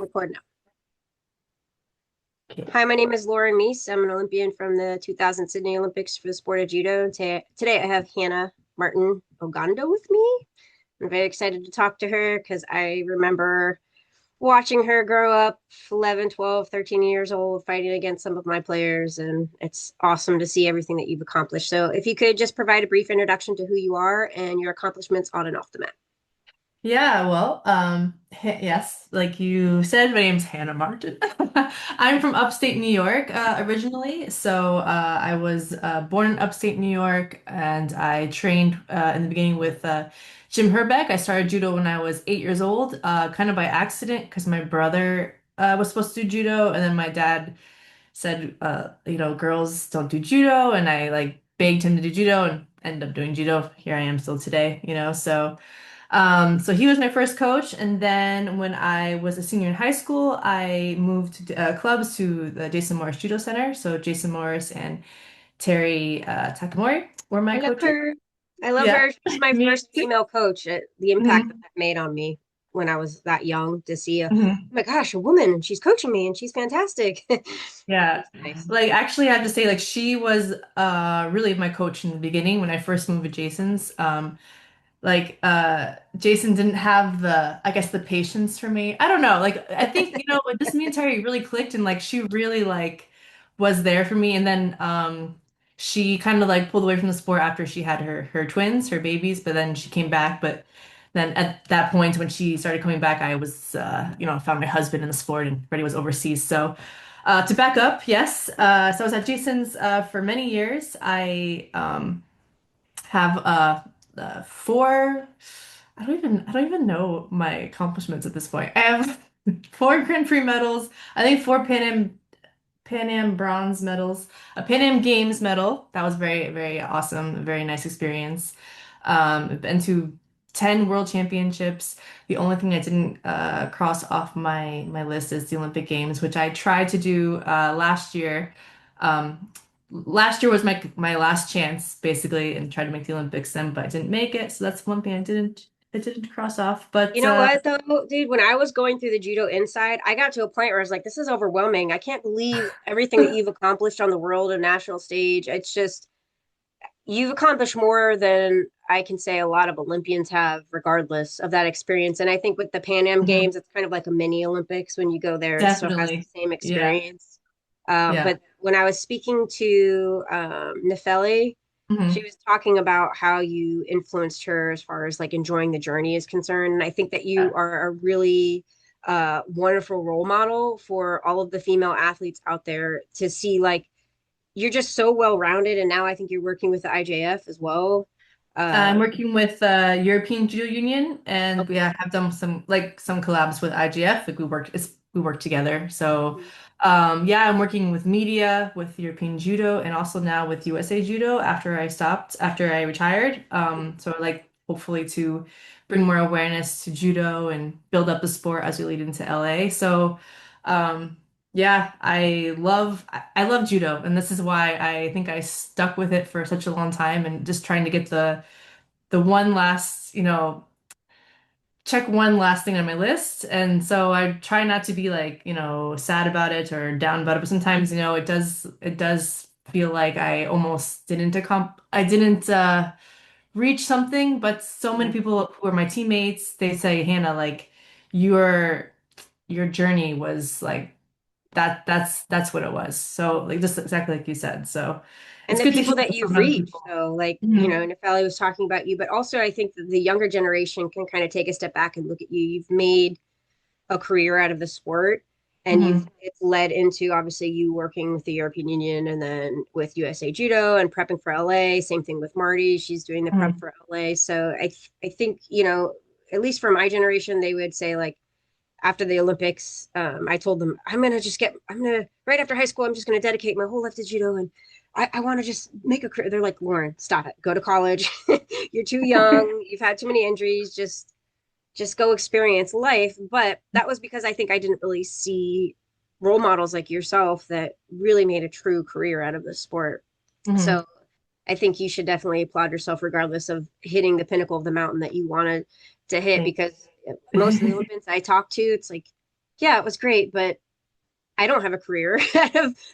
Record now. Okay. Hi, my name is Lauren Meese. I'm an Olympian from the 2000 Sydney Olympics for the sport of judo. Today I have Hannah Martin Ogando with me. I'm very excited to talk to her because I remember watching her grow up 11, 12, 13 years old, fighting against some of my players, and it's awesome to see everything that you've accomplished. So if you could just provide a brief introduction to who you are and your accomplishments on and off the mat. Yeah, well, yes, like you said, my name's Hannah Martin. I'm from upstate New York, originally. I was born in upstate New York, and I trained in the beginning with Jim Herbeck. I started judo when I was 8 years old, kind of by accident, because my brother was supposed to do judo, and then my dad said, girls don't do judo, and I like begged him to do judo, and ended up doing judo. Here I am still today. So he was my first coach, and then when I was a senior in high school, I moved to, clubs to the Jason Morris Judo Center. So Jason Morris and Terry Takamori were my I love coaches. her. I love Yeah, her. She's my me first too. female coach. The impact that Mhm. that made on me when I was that young to see oh Mhm. my gosh, a woman and she's coaching me and she's fantastic. Yeah. It's nice. Like actually I have to say like she was really my coach in the beginning when I first moved to Jason's. Jason didn't have the I guess the patience for me. I don't know. Like I think with this me and Terry really clicked, and like she really like was there for me, and then she kind of like pulled away from the sport after she had her twins, her babies, but then she came back. But then at that point when she started coming back, I was found my husband in the sport, and Freddie was overseas. So to back up, yes. So I was at Jason's for many years. I have four. I don't even know my accomplishments at this point. I have four Grand Prix medals. I think four Pan Am bronze medals, a Pan Am Games medal. That was very, very awesome, a very nice experience. I've been to 10 World Championships. The only thing I didn't cross off my list is the Olympic Games, which I tried to do last year. Last year was my last chance, basically, and tried to make the Olympics then, but I didn't make it. So that's one thing I didn't cross off. You But know what though, dude? When I was going through the judo inside, I got to a point where I was like, this is overwhelming. I can't believe everything that you've accomplished on the world and national stage. It's just you've accomplished more than I can say a lot of Olympians have, regardless of that experience. And I think with the Pan Am Mhm. Games, it's kind of like a mini Olympics. When you go there, it still has the Definitely, same yeah, experience. yeah. But when I was speaking to Nefeli, she Mhm. was talking about how you influenced her as far as like enjoying the journey is concerned. And I think that you are a really wonderful role model for all of the female athletes out there to see like you're just so well rounded, and now I think you're working with the IJF as well. I'm Um, working with European Judo Union, and we okay. have done some collabs with IGF. Like we work together. So Mhm. yeah, I'm working with media, with European Judo, and also now with USA Judo after I retired. So I like hopefully to bring more awareness to judo and build up the sport as we lead into LA. So um, yeah, I love judo, and this is why I think I stuck with it for such a long time, and just trying to get the one last, check one last thing on my list. And so I try not to be like, sad about it or down about it, but sometimes, it does feel like I almost I didn't reach something, but so many Mhm. people who are my teammates, they say, Hannah, like your your journey was like that's what it was. So like just exactly like you said. So And it's the good to people hear that from you've other reached. people. So, like, Mhm. Nefeli was talking about you, but also I think that the younger generation can kind of take a step back and look at you. You've made a career out of the sport, and Mhm. it's led into obviously you working with the European Union and then with USA Judo and prepping for LA. Same thing with Marty; she's doing the prep Mhm. for LA. So I think at least for my generation, they would say like after the Olympics, I told them I'm gonna right after high school, I'm just gonna dedicate my whole life to judo, and I want to just make a career. They're like, Lauren, stop it, go to college. You're too young. You've had too many injuries. Just go experience life. But that was because I think I didn't really see role models like yourself that really made a true career out of the sport. Mhm. So I think you should definitely applaud yourself regardless of hitting the pinnacle of the mountain that you wanted to hit Thank because most of the Olympians I talk to, it's like Yeah, it was great, but I don't have a career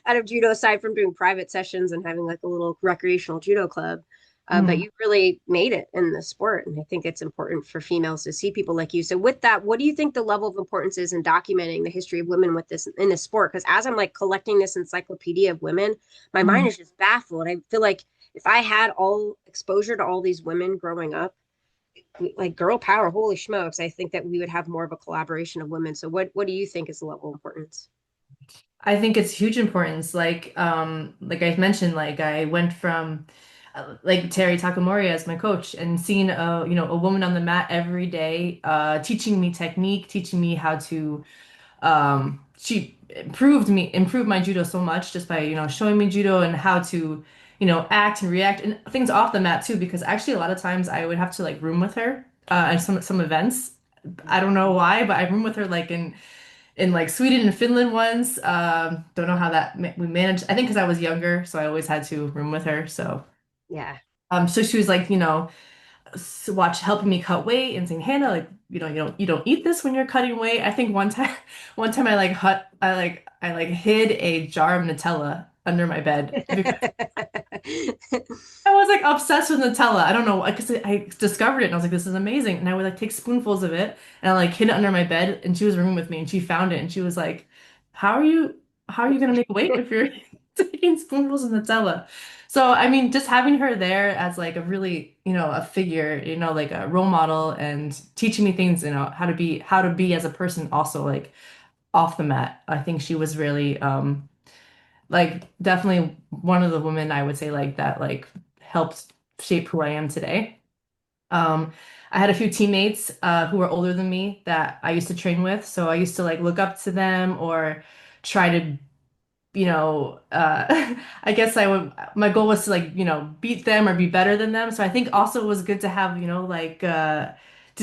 out of judo aside from doing private sessions and having like a little recreational judo club. But Mhm. you really made it in the sport, and I think it's important for females to see people like you. So, with that, what do you think the level of importance is in documenting the history of women with this in this sport? Because as I'm like collecting this encyclopedia of women, my mind Mhm. is just baffled. I feel like if I had all exposure to all these women growing up, like girl power, holy smokes, I think that we would have more of a collaboration of women. So, what do you think is the level of importance? I think it's huge importance. Like I mentioned, like I went from like Terry Takamori as my coach and seeing a woman on the mat every day, teaching me technique, teaching me how to she improved my judo so much just by, showing me judo and how to, act and react and things off the mat too, because actually a lot of times I would have to like room with her at some events. I don't know why, but I room with her like in like Sweden and Finland once. Don't know how we managed. I think because I was younger, so I always had to room with her. Yeah. So she was like, helping me cut weight and saying, Hannah, like, you don't eat this when you're cutting weight. I think one time I like hid a jar of Nutella under my bed because I was like obsessed with Nutella. I don't know, because I discovered it and I was like, this is amazing. And I would like take spoonfuls of it and I like hid it under my bed and she was rooming with me and she found it and she was like, how are you, how are you gonna make weight if you're taking spoonfuls of Nutella? So I mean, just having her there as like a really, a figure, like a role model and teaching me things, how to be as a person also like off the mat. I think she was really like definitely one of the women I would say like that like helped shape who I am today. Um, I had a few teammates who were older than me that I used to train with, so I used to like look up to them or try to I guess my goal was to like, beat them or be better than them. So I think also it was good to have, like, to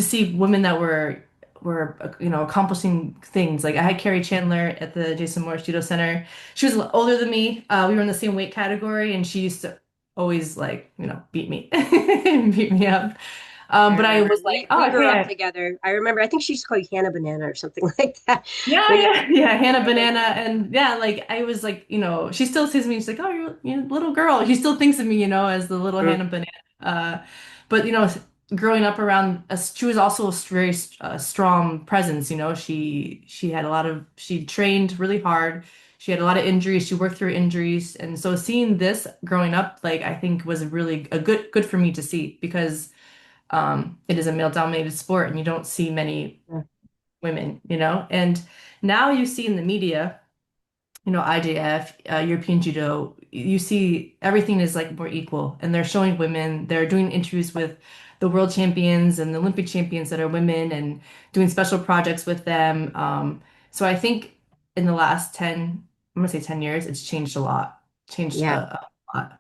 see women that were accomplishing things. Like I had Carrie Chandler at the Jason Morris Judo Center. She was older than me. We were in the same weight category and she used to always like, beat me, beat me up. I But I remember was like, we oh, grew hey, up together. I remember I think she used to call you Hannah Banana or something like that yeah, when you yeah, yeah, when Hannah you were Banana, younger. and yeah, like I was like, she still sees me. She's like, "Oh, you're a little girl." She still thinks of me, as the little Mm. Hannah Banana. But growing up around, she was also a very strong presence. She had she trained really hard. She had a lot of injuries. She worked through injuries, and so seeing this growing up, like I think was really a good for me to see because it is a male-dominated sport, and you don't see many Yeah. women, and now you see in the media, IJF, European Judo, you see everything is like more equal and they're showing women, they're doing interviews with the world champions and the Olympic champions that are women and doing special projects with them. So I think in the last 10, I'm gonna say 10 years, it's changed a lot, changed Yeah. a lot.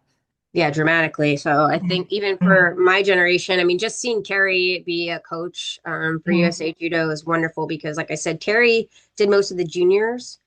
Yeah, dramatically. So I think Mhm. even for Mhm. my generation, I mean, just seeing Carrie be a coach for Mhm. USA Judo is wonderful because, like I said, Carrie did most of the juniors,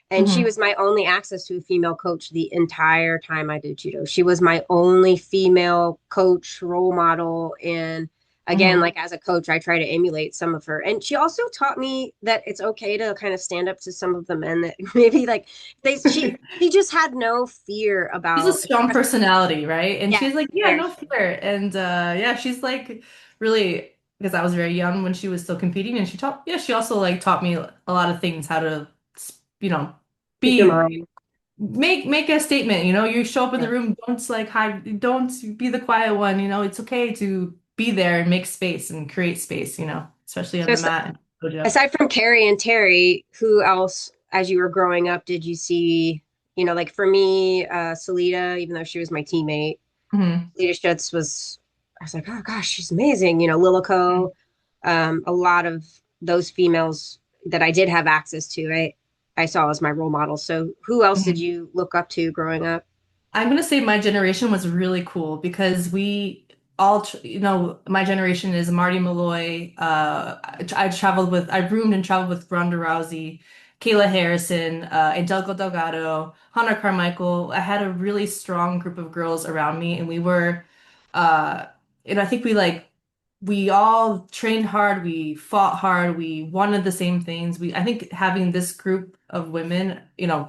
and she Mhm. was my only access to a female coach the entire time I did judo. She was my only female coach, role model. And again, Mhm. like as a coach, I try to emulate some of her. And she also taught me that it's okay to kind of stand up to some of the men that maybe like she just had no fear She's a about strong expressing. personality, right? And she's Yes, like, yeah, very no strong. fear. And yeah, she's like really because I was very young when she was still competing and she also like taught me a lot of things, how to, you know, Speak your be mind. make a statement, you show up in the Yeah. room, don't like hide, don't be the quiet one, it's okay to be there and make space and create space, especially on So the mat and dojo. aside from Carrie and Terry, who else, as you were growing up, did you see? Like for me, Salida, even though she was my teammate, Hmm. Salida Schutz was. I was like, oh gosh, she's amazing. Lilico, a lot of those females that I did have access to, I saw as my role models. So who else did you look up to growing up? I'm gonna say my generation was really cool because we all, my generation is Marty Malloy. I roomed and traveled with Ronda Rousey, Kayla Harrison, Angelica Delgado, Hannah Carmichael. I had a really strong group of girls around me, and we were, uh, and I think we like. we all trained hard, we fought hard, we wanted the same things. I think having this group of women,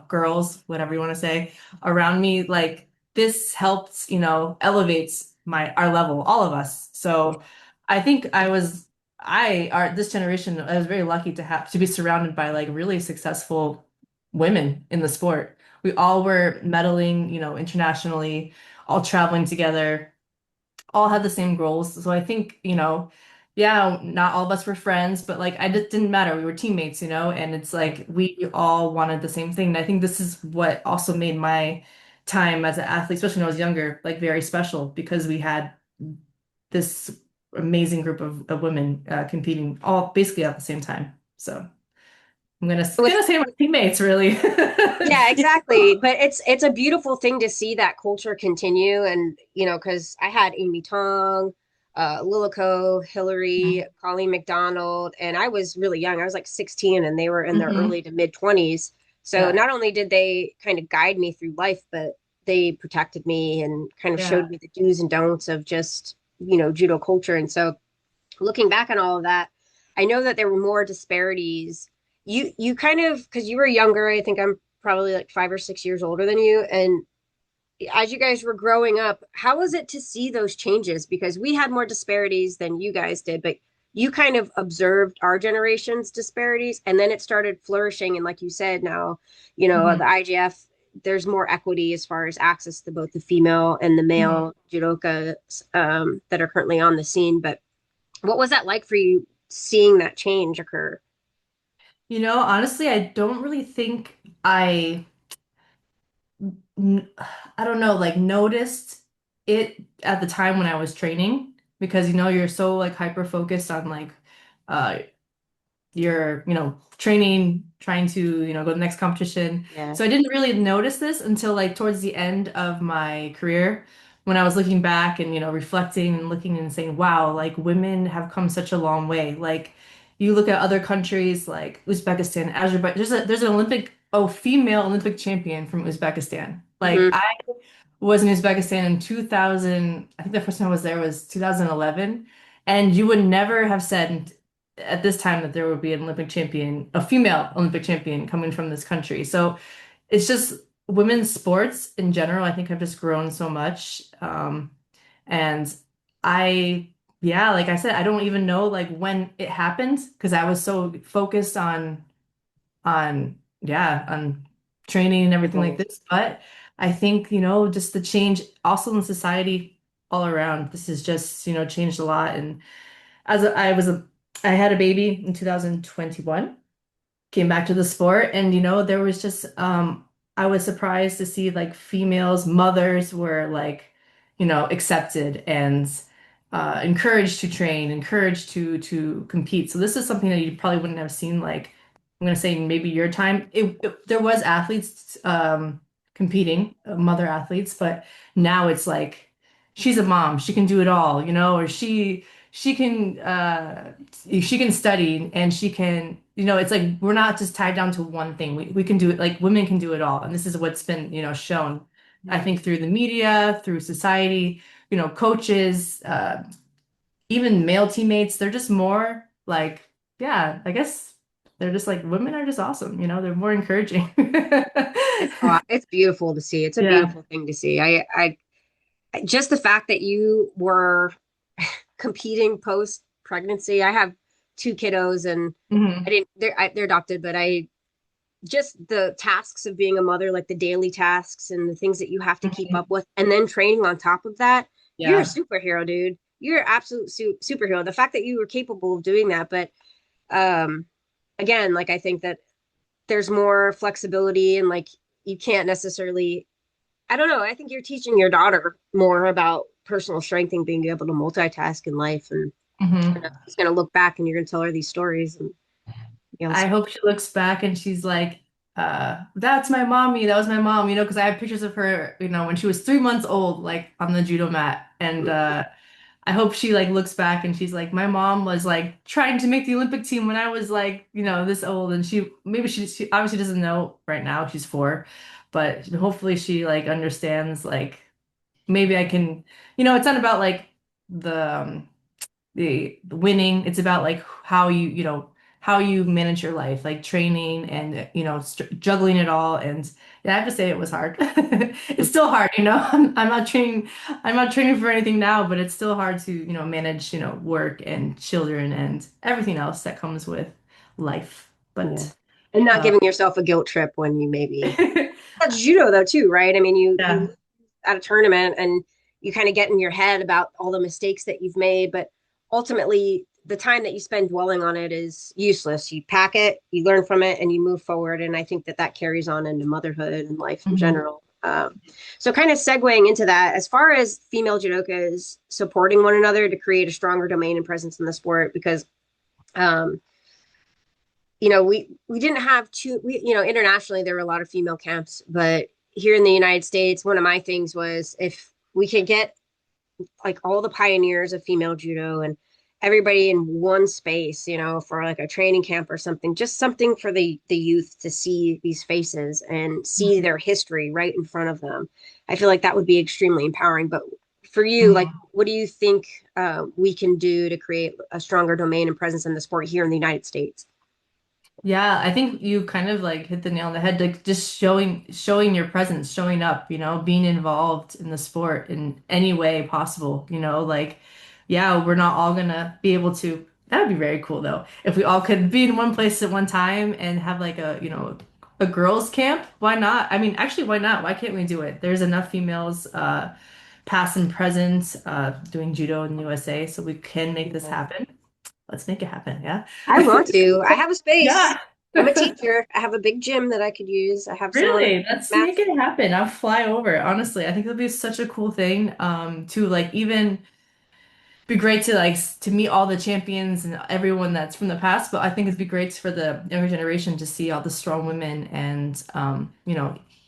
girls, whatever you want to say, around me, like this helped, elevates our level, all of us. So I think this generation, I was very lucky to be surrounded by like really successful women in the sport. We all were medaling, internationally, all traveling together, all had the same goals. So I think, yeah, not all of us were friends, but like I just didn't matter. We were teammates, and it's like we all wanted the same thing. And I think this is what also made my time as an athlete, especially when I was younger, like very special because we had this amazing group of women competing all basically at the same time. So I'm gonna With say my teammates really. Yeah, exactly. But it's a beautiful thing to see that culture continue, and because I had Amy Tong, Lilico, Hillary, Colleen McDonald, and I was really young. I was like 16, and they were in their Hmm. early to mid 20s. So Yeah. not only did they kind of guide me through life, but they protected me and kind of Yeah. showed me the do's and don'ts of just judo culture. And so looking back on all of that, I know that there were more disparities. You kind of, because you were younger, I think I'm probably like 5 or 6 years older than you, and as you guys were growing up, how was it to see those changes? Because we had more disparities than you guys did, but you kind of observed our generation's disparities, and then it started flourishing. And like you said, now the Hmm. IGF, there's more equity as far as access to both the female and the Hmm. male judokas that are currently on the scene. But what was that like for you seeing that change occur? Honestly, I don't really think n- I don't know, like noticed it at the time when I was training because you're so like hyper focused on like uh you're, training, trying to, go to the next competition. Yeah. So I didn't really notice this until like towards the end of my career when I was looking back and, reflecting and looking and saying, wow, like women have come such a long way. Like you look at other countries like Uzbekistan, Azerbaijan, there's an female Olympic champion from Uzbekistan. Like Hmm. I was in Uzbekistan in 2000. I think the first time I was there was 2011. And you would never have said at this time that there would be an Olympic champion, a female Olympic champion coming from this country. So it's just women's sports in general, I think have just grown so much. And I, yeah, like I said, I don't even know like when it happened because I was so focused on training and Your everything like goals. this. But I think, just the change also in society all around, this has just, changed a lot. And I had a baby in 2021, came back to the sport, and there was just I was surprised to see like females, mothers were like, accepted and encouraged to train, encouraged to compete. So this is something that you probably wouldn't have seen like I'm gonna say maybe your time. There was athletes competing, mother athletes, but now it's like she's a mom, she can do it all, or she can study and she can, it's like we're not just tied down to one thing. We can do it, like women can do it all. And this is what's been, shown, I think, through the media, through society, coaches, even male teammates. They're just more like, yeah, I guess they're just like women are just awesome, they're more encouraging. It's beautiful to see. It's a Yeah. beautiful thing to see. Just the fact that you were competing post pregnancy. I have two kiddos, and I Hmm. didn't. They're adopted, but I just the tasks of being a mother, like the daily tasks and the things that you have to keep up Hmm. with, and then training on top of that. You're a Yeah. superhero, dude. You're an absolute superhero. The fact that you were capable of doing that, but um, again, like I think that there's more flexibility, and like you can't necessarily. I don't know. I think you're teaching your daughter more about personal strength and being able to multitask in life. And I know Hmm. she's going to look back and you're going to tell her these stories and I hope she looks back and she's like, that's my mommy. That was my mom, because I have pictures of her, when she was 3 months old, like on the judo mat. And I hope she like looks back and she's like, my mom was like trying to make the Olympic team when I was like, this old. And she obviously doesn't know right now. She's 4, but hopefully she like understands like maybe I can, it's not about like the the winning. It's about like how you know, how you manage your life, like training and, juggling it all. And yeah, I have to say it was hard. It's still hard, I'm not training for anything now, but it's still hard to, manage, work and children and everything else that comes with life. Yeah. But And not uh, giving yourself a guilt trip when you maybe that's judo though too, right? I mean, you yeah. lose at a tournament and you kind of get in your head about all the mistakes that you've made, but ultimately the time that you spend dwelling on it is useless. You pack it, you learn from it, and you move forward. And I think that that carries on into motherhood and life in Mhm. general. So, kind of segueing into that, as far as female judokas supporting one another to create a stronger domain and presence in the sport, because um, we didn't have too we internationally there were a lot of female camps, but here in the United States, one of my things was if we could get like all the pioneers of female judo and everybody in one space, for like a training camp or something, just something for the youth to see these faces and see their history right in front of them. I feel like that would be extremely empowering. But for you, like, Mhm. what do you think we can do to create a stronger domain and presence in the sport here in the United States? Yeah, I think you kind of like hit the nail on the head, like just showing your presence, showing up, being involved in the sport in any way possible, like yeah, we're not all gonna be able to. That would be very cool though. If we all could be in one place at one time and have like a girls' camp, why not? I mean, actually, why not? Why can't we do it? There's enough females past and present doing judo in the USA, so we can make this Yeah. happen. Let's make it happen, yeah? I want to. I have a space. Yeah. I'm a teacher. I have a big gym that I could use. I have some on Really? Let's make mats. it happen. I'll fly over. Honestly, I think it'll be such a cool thing. To like even be great to to meet all the champions and everyone that's from the past. But I think it'd be great for the younger generation to see all the strong women and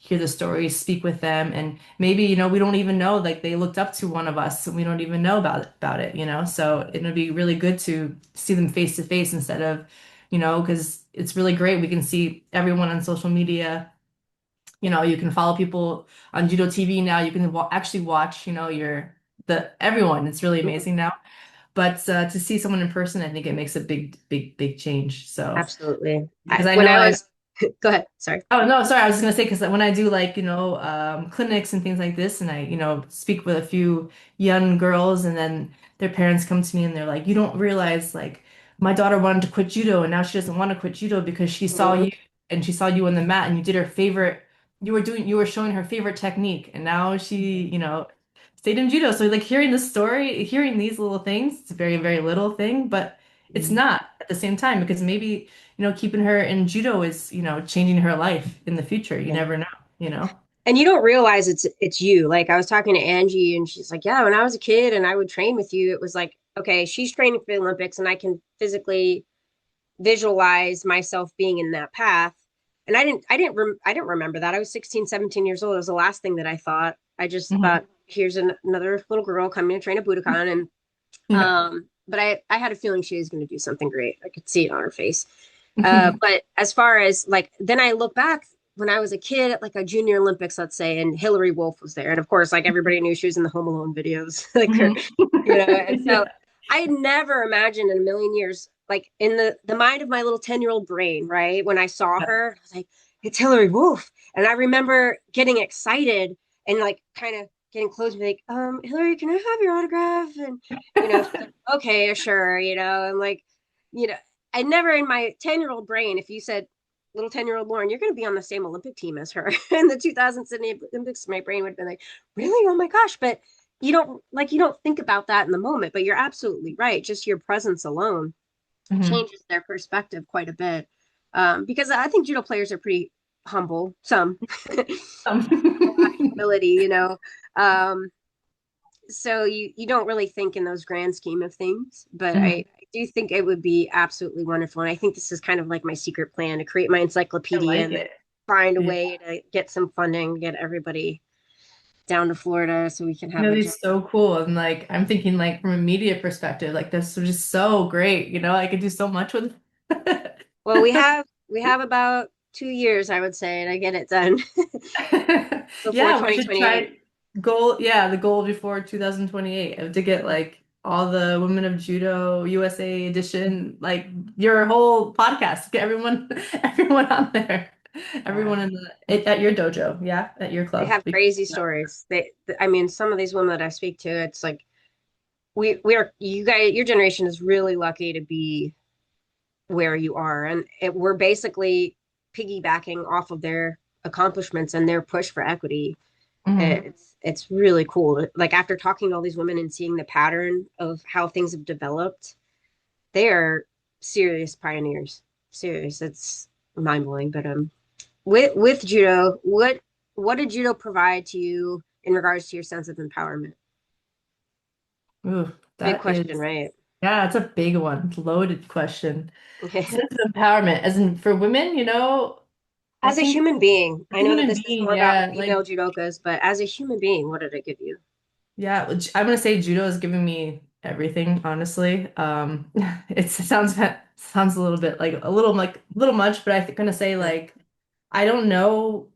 hear the stories, speak with them, and maybe we don't even know like they looked up to one of us and we don't even know about it. So it would be really good to see them face to face instead of because it's really great. We can see everyone on social media. You can follow people on Judo TV now. You can actually watch, the everyone. It's really Mhm. amazing now. But to see someone in person, I think it makes a big, big, big change. So Absolutely. because I When know I I was, go ahead. Sorry. Oh no, sorry. I was just gonna say because when I do like clinics and things like this, and I speak with a few young girls, and then their parents come to me and they're like, "You don't realize like my daughter wanted to quit judo, and now she doesn't want to quit judo because she saw Mhm. you and she saw you on the mat, and you did her favorite. You were showing her favorite technique, and now she stayed in judo. So like hearing the story, hearing these little things, it's a very very little thing, but it's Mhm. not at the same time because maybe keeping her in judo is, changing her life in the future. You Yeah. never know, you know? And you don't realize it's you. Like I was talking to Angie and she's like, "Yeah, when I was a kid and I would train with you, it was like, okay, she's training for the Olympics and I can physically visualize myself being in that path." And I didn't remember that. I was 16, 17 years old. It was the last thing that I thought. I just Hmm. thought, here's another little girl coming to train at Budokan. And Yeah. but I had a feeling she was going to do something great. I could see it on her face. But as far as like, then I look back when I was a kid at like a junior Olympics, let's say, and Hillary Wolf was there. And of course, like everybody knew she was in the Home Alone videos, like her, Hmm. and so Yeah. I had never imagined in a million years, like in the mind of my little 10-year-old brain, right? When I saw her, I was like, it's Hillary Wolf. And I remember getting excited and like kind of getting close and be like, Hillary, can I have your autograph? And she's like, okay, sure, and like, you know, I never in my 10-year-old brain, if you said, little 10-year-old Lauren, you're going to be on the same Olympic team as her in the 2000 Sydney Olympics, my brain would have been like, really? Oh my gosh. But you don't think about that in the moment, but you're absolutely right. Just your presence alone Hmm. changes their perspective quite a bit. Because I think judo players are pretty humble, some, a lot of humility, Um, so you don't really think in those grand scheme of things, but I Hmm. do think it would be absolutely wonderful. And I think this is kind of like my secret plan to create my I encyclopedia like and then it. find a Yeah. way to get some funding, get everybody down to Florida so we can have a That'd be gym. so cool. And like I'm thinking like from a media perspective, like this is just so great. I could do so much with Well, we have about 2 years, I would say, to get it done before Yeah, we should 2028. try the goal before 2028 to get like all the Women of Judo USA edition, like your whole podcast. Get everyone, everyone on there. Yeah. Everyone in at your dojo, yeah, at your They club. have crazy stories. I mean, some of these women that I speak to, it's like we are, you guys, your generation is really lucky to be where you are, and we're basically piggybacking off of their accomplishments and their push for equity. Hmm. It's really cool. Like after talking to all these women and seeing the pattern of how things have developed, they are serious pioneers. Serious. It's mind blowing. But with judo, what did judo provide to you in regards to your sense of empowerment? Ooh, Big that question, is, right? yeah, it's a big one, loaded question. Sense of empowerment, as in for women, I As a think human being, as I a know that human this is being, more about yeah, female like judokas, but as a human being, what did it give you? yeah, I'm gonna say judo has given me everything, honestly. It sounds a little bit like a little much, but I'm gonna say Yeah. like I don't know,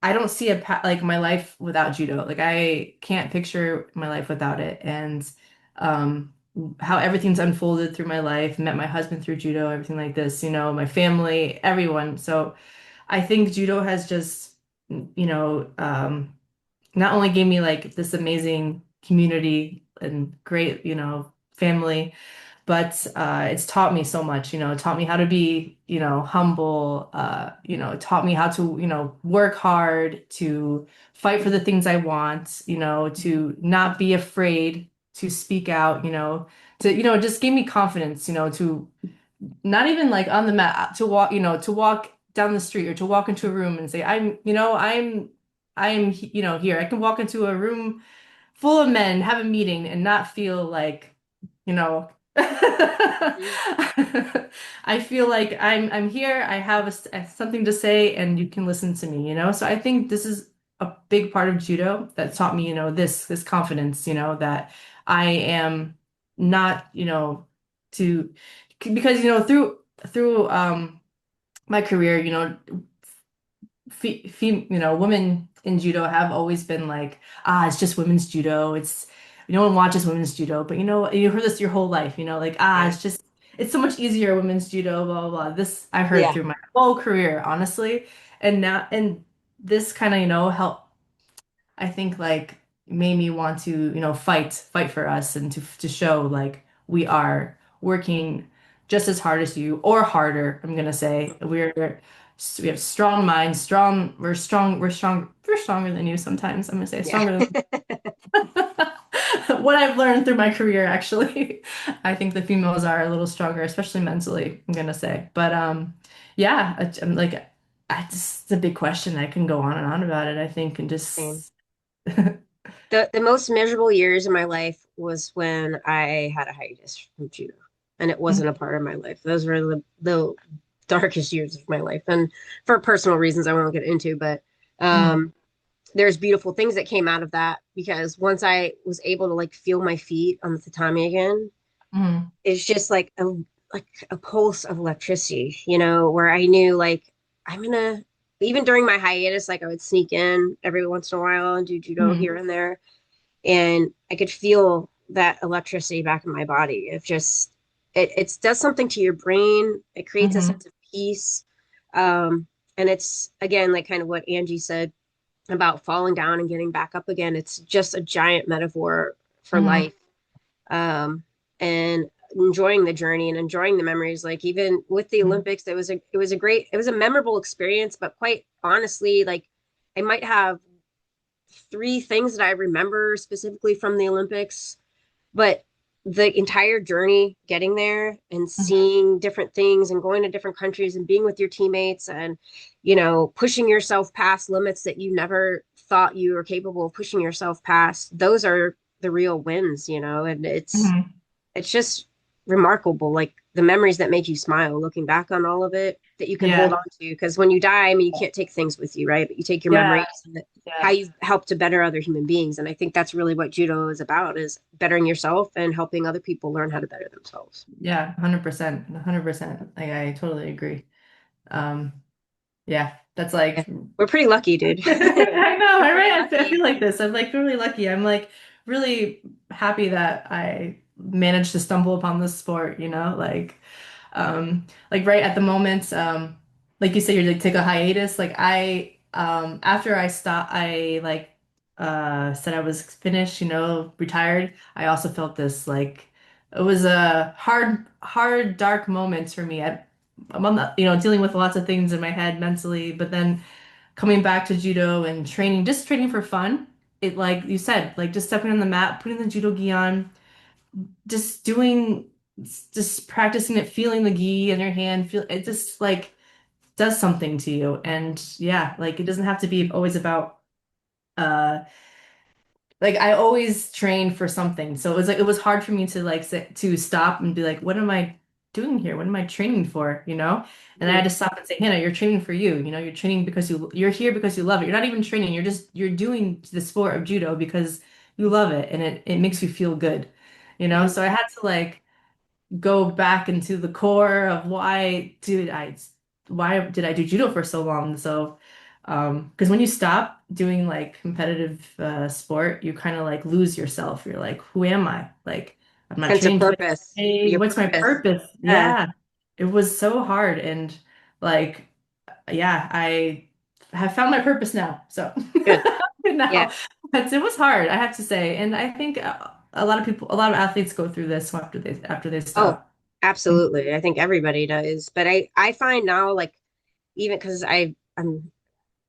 I don't see like my life without judo. Like I can't picture my life without it, and um, how everything's unfolded through my life. Met my husband through judo, everything like this. My family, everyone. So I think judo has just, you know, um, not only gave me like this amazing community and great, family, but it's taught me so much, it taught me how to be, humble, it taught me how to, work hard, to fight for the things I want, to not be afraid to speak out, it just gave me confidence, to not even like on the mat to walk down the street or to walk into a room and say, I'm, here. I can walk into a room full of men, have a meeting and not feel like, you know, Mhm. I feel like I'm here. I have something to say and you can listen to me, So I think this is a big part of judo that taught me, this confidence, that I am not, to because through my career, women in judo have always been like, it's just women's judo. No one watches women's judo, but you heard this your whole life, like, Yeah. it's so much easier women's judo, blah, blah, blah. This I heard Yeah. through my whole career, honestly. And this kind of, help, I think like made me want to, fight for us and to show like we are working just as hard as you or harder, I'm gonna say. We have strong minds, we're stronger than you sometimes. I'm gonna say Yeah. stronger than what I've learned through my career, actually. I think the females are a little stronger, especially mentally, I'm gonna say. But yeah, I'm like it's a big question. I can go on and on about it, I think, and Same. just The most miserable years of my life was when I had a hiatus from judo, and it wasn't a part of my life. Those were the darkest years of my life, and for personal reasons I won't get into. But Mhm. um, there's beautiful things that came out of that because once I was able to like feel my feet on the tatami again, Mhm. it's just like a pulse of electricity, where I knew like I'm gonna even during my hiatus, like I would sneak in every once in a while and do judo Mhm. here and there, and I could feel that electricity back in my body. It does something to your brain. It creates a Mhm. sense of peace, and it's again like kind of what Angie said about falling down and getting back up again. It's just a giant metaphor for Mhm. life, and enjoying the journey and enjoying the memories. Like even with the Mhm. Olympics, it was a memorable experience. But quite honestly, like I might have three things that I remember specifically from the Olympics, but the entire journey getting there and Mhm. seeing different things and going to different countries and being with your teammates and pushing yourself past limits that you never thought you were capable of pushing yourself past, those are the real wins, and Mhm. it's just remarkable, like the memories that make you smile looking back on all of it that you can hold Yeah. on to, because when you die, I mean, you can't take things with you, right, but you take your Yeah. memories and how Yeah. you help to better other human beings, and I think that's really what judo is about, is bettering yourself and helping other people learn how to better themselves. Yeah. 100%. 100%. I totally agree. Um, yeah, that's Yeah. like We're pretty lucky, dude. I know, We're all pretty right. I feel lucky. like this. I'm like really lucky. I'm like really happy that I managed to stumble upon this sport, like right at the moment, like you said, you're like take a hiatus. Like after I stopped, I like said I was finished, retired. I also felt this like it was a hard, dark moments for me. I'm on the, dealing with lots of things in my head mentally, but then coming back to judo and training, just training for fun. It like you said, like just stepping on the mat, putting the judo gi on, just doing, just practicing it, feeling the gi in your hand, feel it just like does something to you. And yeah, like it doesn't have to be always about uh like I always trained for something. So it was hard for me to like to stop and be like, what am I doing here? What am I training for? And I had Mhm. to stop and say, Hannah, you're training for you. You're training because you're here because you love it. You're not even training. You're doing the sport of judo because you love it and it makes you feel good. Mhm. So I had to like go back into the core of why did I do judo for so long? So because when you stop doing like competitive sport, you kind of like lose yourself. You're like, who am I? Like I'm not Sense of training to purpose. hey, Your what's my purpose. purpose? Yeah. Yeah. It was so hard and like yeah, I have found my purpose now. So Good. Yeah. now, but it was hard, I have to say. And I think a lot of athletes go through this after they Oh, stop. absolutely. I think everybody does. But I find now like even because I'm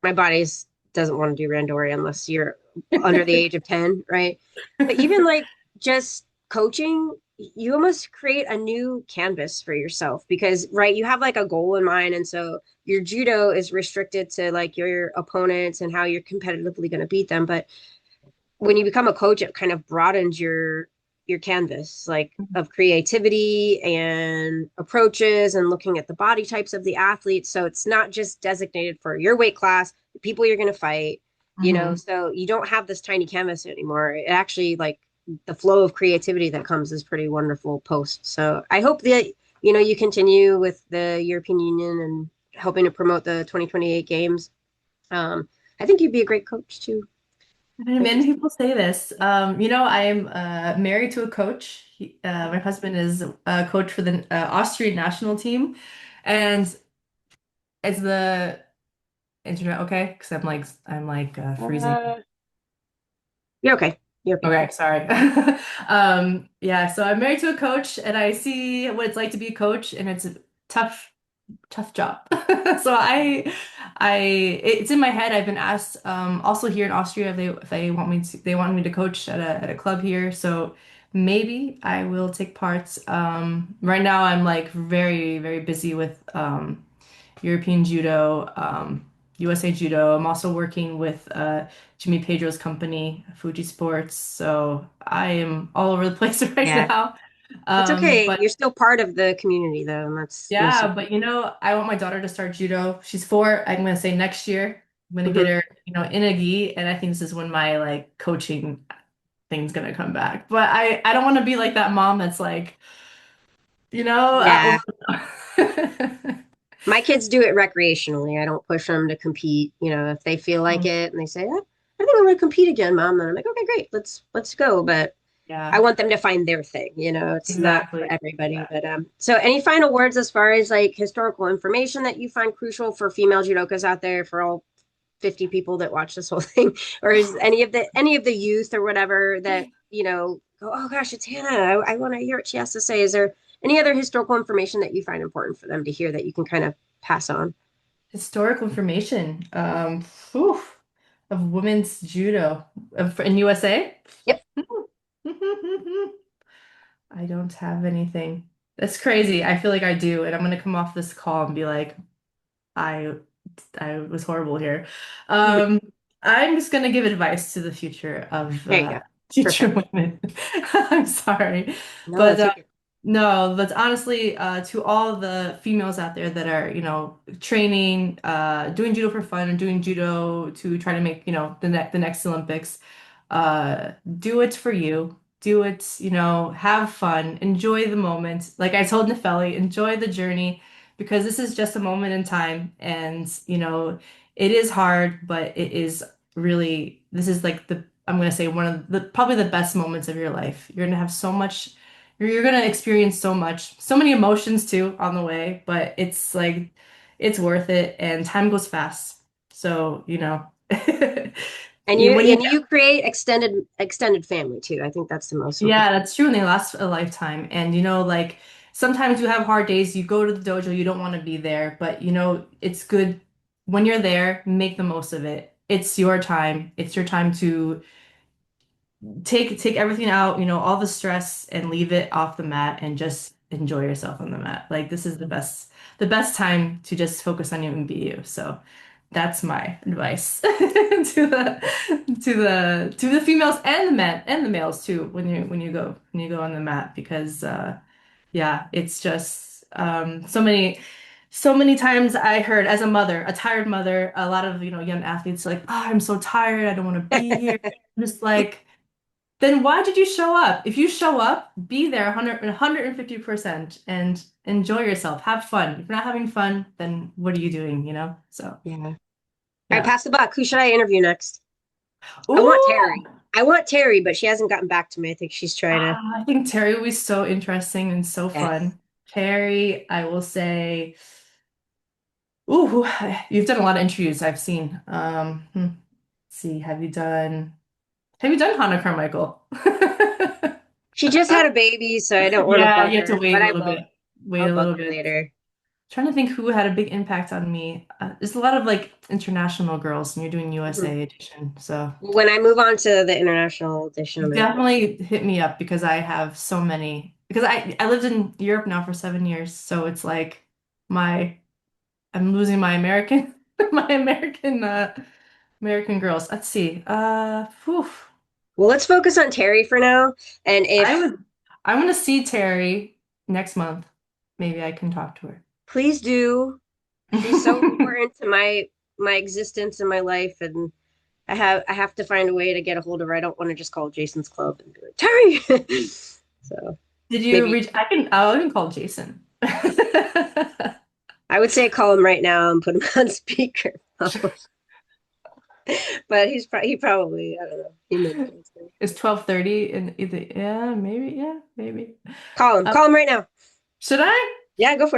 my body's doesn't want to do randori unless you're under the age of 10, right? But even like just coaching, you almost create a new canvas for yourself because right, you have like a goal in mind and so your judo is restricted to like your opponents and how you're competitively going to beat them, but when you become a coach, it kind of broadens your canvas, like of creativity and approaches and looking at the body types of the athletes. So it's not just designated for your weight class, the people you're going to fight, Hmm. so you don't have this tiny canvas anymore. It actually like the flow of creativity that comes is pretty wonderful post. So I hope that you continue with the European Union and helping to promote the 2028 games. Um, I think you'd be a great coach too. And Thank you. many people say this. I am married to a coach. My husband is a coach for the Austrian national team, and is the internet okay? Because I'm like freezing. Uh, you're okay. You're okay. Okay, sorry. Yeah, so I'm married to a coach, and I see what it's like to be a coach, and it's a tough tough job. So it's in my head. I've been asked also here in Austria if they want me to coach at a club here. So maybe I will take part. Right now I'm like very, very busy with European Judo, USA Judo. I'm also working with Jimmy Pedro's company, Fuji Sports. So I am all over the place right Yeah. now. That's okay. But You're still part of the community though, and that's most yeah, but important. I want my daughter to start judo. She's 4. I'm gonna say next year. I'm gonna get Mhm. her, in a gi, and I think this is when my like coaching thing's gonna come back. But I don't want to be like that mom that's like, Yeah. oh. My kids do it recreationally. I don't push them to compete. If they feel like it and they say, I think I'm going to compete again, Mom," then I'm like, "Okay, great. Let's go." But I Yeah, want them to find their thing. It's not for exactly. everybody. But so any final words as far as like historical information that you find crucial for female judokas out there for all 50 people that watch this whole thing, or is any of the youth or whatever that go, oh gosh, it's Hannah, I want to hear what she has to say. Is there any other historical information that you find important for them to hear that you can kind of pass on? Historical information, whew, of women's judo in USA. Yep. I don't have anything. That's crazy. I feel like I do, and I'm gonna come off this call and be like, I I was horrible here. Mhm. Um, I'm just gonna give advice to the future of There you go. future Perfect. women. I'm sorry, No, but that's okay. no, but honestly, to all the females out there that are, training, doing judo for fun and doing judo to try to make, the next Olympics, do it for you. Do it, have fun, enjoy the moment. Like I told Nefeli, enjoy the journey because this is just a moment in time. And, it is hard, but it is really, this is like I'm going to say one of the probably the best moments of your life. You're going to have so much. You're gonna experience so much, so many emotions too on the way, but it's like it's worth it and time goes fast. So, And when you you create extended family too. I think that's the most yeah, important. that's true, and they last a lifetime. And like sometimes you have hard days, you go to the dojo, you don't want to be there, but it's good when you're there, make the most of it. It's your time. It's your time to take everything out, all the stress and leave it off the mat and just enjoy yourself on the mat. Like this is the best time to just focus on you and be you. So that's my advice to the females and the men and the males too when you go on the mat because yeah, it's just so many times I heard as a mother, a tired mother, a lot of young athletes like, oh, I'm so tired, I don't want to be here. I'm just like, then why did you show up? If you show up, be there 150% and enjoy yourself. Have fun. If you're not having fun, then what are you doing? So, Yeah. All right, yeah. pass the buck. Who should I interview next? I want Ooh, Terry. I want Terry, but she hasn't gotten back to me. I think she's trying to. I think Terry will be so interesting and so Yes. fun. Terry, I will say, ooh, you've done a lot of interviews I've seen. Let's see, have you done Hannah Carmichael? She just had a baby, so I don't want to Yeah, bug you have to her, wait but a I little will. bit. Wait I'll a bug little her bit. later. Trying to think who had a big impact on me. There's a lot of like international girls, and you're doing Mhm. USA edition, so When I move on to the international edition, I'm gonna do it. definitely hit me up because I have so many. Because I lived in Europe now for 7 years, so it's like my I'm losing my American my American girls. Let's see. Whew. Well, let's focus on Terry for now. And I if would I want to see Terry next month. Maybe I can talk to her. please do, she's so important to my existence and my life, and I have to find a way to get a hold of her. I don't want to just call Jason's club and be like Terry. So Did you maybe reach? I'll even call Jason. I would say call him right now and put him on speaker. But he probably I don't know. He may not answer. It's 12:30 and either yeah, maybe, yeah, maybe. Call him. Uh, Call him right now. should I? Yeah, go for it.